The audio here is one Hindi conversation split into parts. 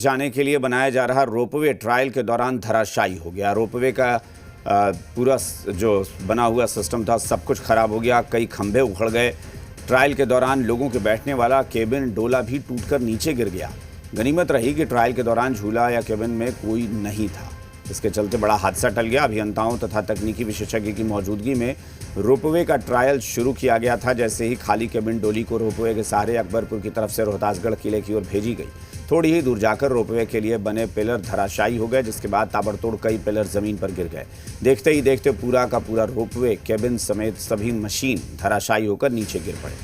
जाने के लिए बनाया जा रहा रोपवे ट्रायल के दौरान धराशायी हो गया। रोपवे का पूरा जो बना हुआ सिस्टम था सब कुछ खराब हो गया। कई खंभे उखड़ गए। ट्रायल के दौरान लोगों के बैठने वाला केबिन डोला भी टूटकर नीचे गिर गया। गनीमत रही कि ट्रायल के दौरान झूला या केबिन में कोई नहीं था। इसके चलते बड़ा हादसा टल गया। अभियंताओं तथा तकनीकी विशेषज्ञ की मौजूदगी में रोपवे का ट्रायल शुरू किया गया था। जैसे ही खाली केबिन डोली को रोपवे के सहारे अकबरपुर की तरफ से रोहतासगढ़ किले की ओर भेजी गई, थोड़ी ही दूर जाकर रोपवे के लिए बने पिलर धराशायी हो गए, जिसके बाद ताबड़तोड़ कई पिलर जमीन पर गिर गए। देखते ही देखते पूरा का पूरा रोपवे केबिन समेत सभी मशीन धराशायी होकर नीचे गिर पड़े।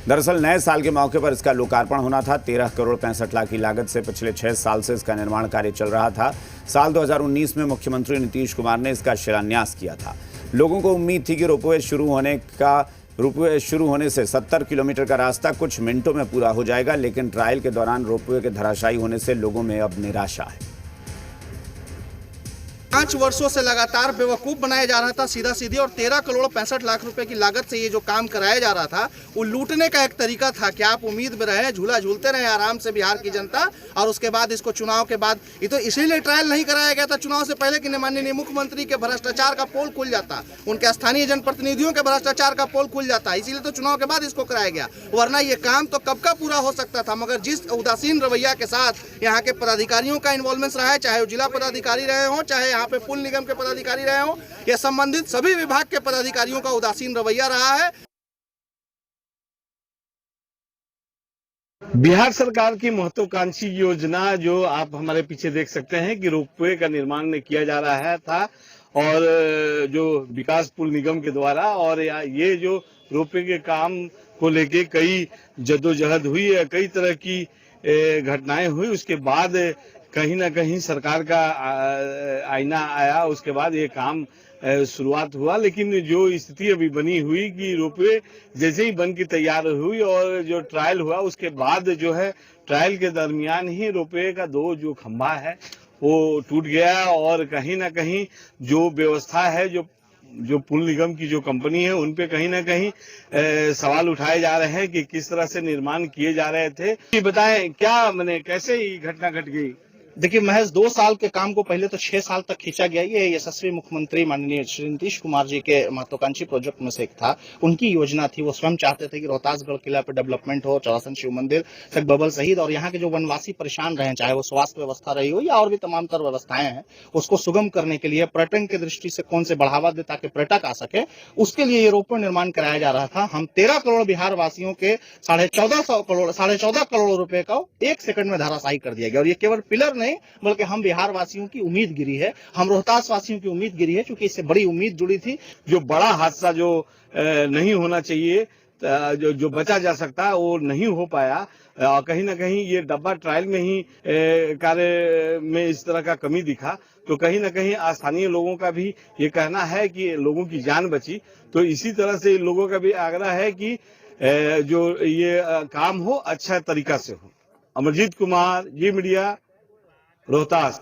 दरअसल नए साल के मौके पर इसका लोकार्पण होना था। 13 करोड़ 65 लाख की लागत से पिछले 6 साल से इसका निर्माण कार्य चल रहा था। साल 2019 में मुख्यमंत्री नीतीश कुमार ने इसका शिलान्यास किया था। लोगों को उम्मीद थी कि रोपवे शुरू होने से 70 किलोमीटर का रास्ता कुछ मिनटों में पूरा हो जाएगा, लेकिन ट्रायल के दौरान रोपवे के धराशायी होने से लोगों में अब निराशा है। 5 वर्षों से लगातार बेवकूफ़ बनाया जा रहा था सीधा सीधी, और 13 करोड़ 65 लाख रुपए की लागत से ये जो काम कराया जा रहा था वो लूटने का एक तरीका था कि आप उम्मीद में रहे, झूला झूलते रहे आराम से बिहार की जनता, और उसके बाद इसको चुनाव के बाद ये तो इसीलिए ट्रायल नहीं कराया गया था चुनाव से पहले कि माननीय मुख्यमंत्री के भ्रष्टाचार का पोल खुल जाता, उनके स्थानीय जनप्रतिनिधियों के भ्रष्टाचार का पोल खुल जाता, इसीलिए तो चुनाव के बाद इसको कराया गया। वरना ये काम तो कब का पूरा हो सकता था। मगर जिस उदासीन रवैया के साथ यहाँ के पदाधिकारियों का इन्वॉल्वमेंट रहा है, चाहे वो जिला पदाधिकारी रहे हों, चाहे यहाँ पे पुल निगम के पदाधिकारी रहे हों, या संबंधित सभी विभाग के पदाधिकारियों का उदासीन रवैया रहा है। बिहार सरकार की महत्वाकांक्षी योजना जो आप हमारे पीछे देख सकते हैं कि रोपवे का निर्माण किया जा रहा था, और जो विकास पुल निगम के द्वारा, और ये जो रोपवे के काम को लेके कई जद्दोजहद हुई, कई तरह की घटनाएं हुई, उसके बाद कहीं ना कहीं सरकार का आईना आया, उसके बाद ये काम शुरुआत हुआ। लेकिन जो स्थिति अभी बनी हुई कि रोपवे जैसे ही बन के तैयार हुई और जो ट्रायल हुआ, उसके बाद जो है ट्रायल के दरमियान ही रोपवे का 2 जो खंभा है वो टूट गया, और कहीं ना कहीं जो व्यवस्था है, जो पुल निगम की जो कंपनी है, उन पे कहीं ना कहीं सवाल उठाए जा रहे हैं कि किस तरह से निर्माण किए जा रहे थे। ये बताएं क्या मैंने कैसे ही घटना घट गई। देखिए, महज 2 साल के काम को पहले तो 6 साल तक खींचा गया। ये यशस्वी मुख्यमंत्री माननीय श्री नीतीश कुमार जी के महत्वाकांक्षी प्रोजेक्ट में से एक था। उनकी योजना थी, वो स्वयं चाहते थे कि रोहतासगढ़ किला पे डेवलपमेंट हो, चौरासन शिव मंदिर, बबल शहीद, और यहाँ के जो वनवासी परेशान रहे, चाहे वो स्वास्थ्य व्यवस्था रही हो या और भी तमाम तर व्यवस्थाएं हैं, उसको सुगम करने के लिए पर्यटन की दृष्टि से कौन से बढ़ावा दे ताकि पर्यटक आ सके, उसके लिए ये रोपवे निर्माण कराया जा रहा था। हम 13 करोड़ बिहार वासियों के 14.5 करोड़ रुपए का 1 सेकंड में धराशायी कर दिया गया। और ये केवल पिलर नहीं, बल्कि हम बिहार वासियों की उम्मीद गिरी है, हम रोहतास वासियों की उम्मीद गिरी है, क्योंकि इससे बड़ी उम्मीद जुड़ी थी। जो बड़ा हादसा जो नहीं होना चाहिए, जो बचा जा सकता वो नहीं हो पाया। कहीं ना कहीं ये डब्बा ट्रायल में ही कार्य में इस तरह का कमी दिखा, तो कहीं ना कहीं स्थानीय लोगों का भी ये कहना है कि लोगों की जान बची। तो इसी तरह से लोगों का भी आग्रह है कि जो ये काम हो अच्छा तरीका से हो। अमरजीत कुमार, जी मीडिया, रोहतास।